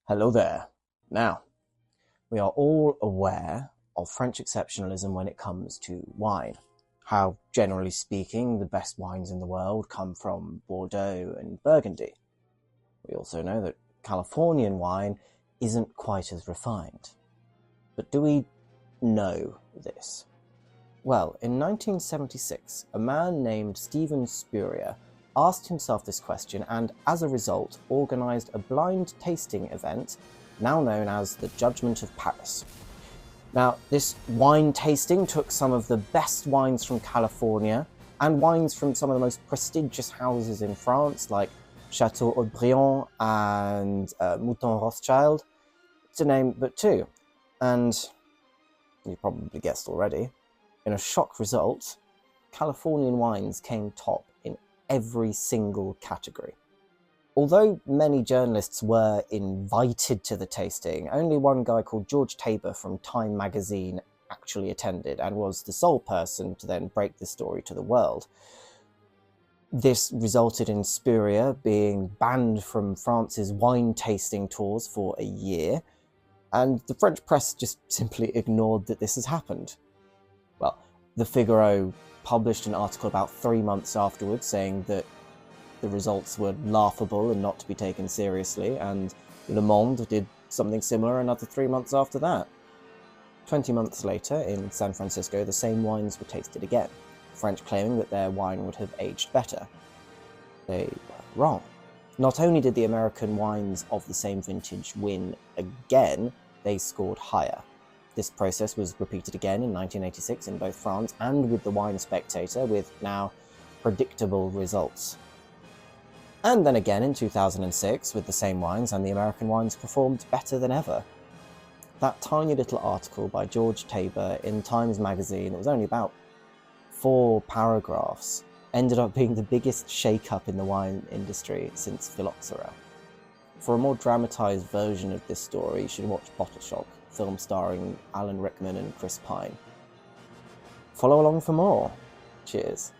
Hello there. Now, we are all aware of French exceptionalism when it comes to wine. How, generally speaking, the best wines in the world come from Bordeaux and Burgundy. We also know that Californian wine isn't quite as refined. But do we know this? Well, in 1976, a man named Stephen Spurrier asked himself this question and, as a result, organised a blind tasting event now known as the Judgement of Paris. Now, this wine tasting took some of the best wines from California and wines from some of the most prestigious houses in France, like Chateau Haut-Brion and Mouton Rothschild, to name but two. And you probably guessed already, in a shock result, Californian wines came top in every single category. Although many journalists were invited to the tasting, only one guy called George Tabor from Time magazine actually attended and was the sole person to then break the story to the world. This resulted in Spurrier being banned from France's wine tasting tours for a year, and the French press just simply ignored that this has happened. Well, the Figaro published an article about 3 months afterwards saying that the results were laughable and not to be taken seriously, and Le Monde did something similar another 3 months after that. 20 months later, in San Francisco, the same wines were tasted again, French claiming that their wine would have aged better. They were wrong. Not only did the American wines of the same vintage win again, they scored higher. This process was repeated again in 1986 in both France and with the Wine Spectator, with now predictable results. And then again in 2006 with the same wines, and the American wines performed better than ever. That tiny little article by George Tabor in Times magazine, it was only about 4 paragraphs, ended up being the biggest shake-up in the wine industry since phylloxera. For a more dramatised version of this story, you should watch Bottle Shock, film starring Alan Rickman and Chris Pine. Follow along for more. Cheers.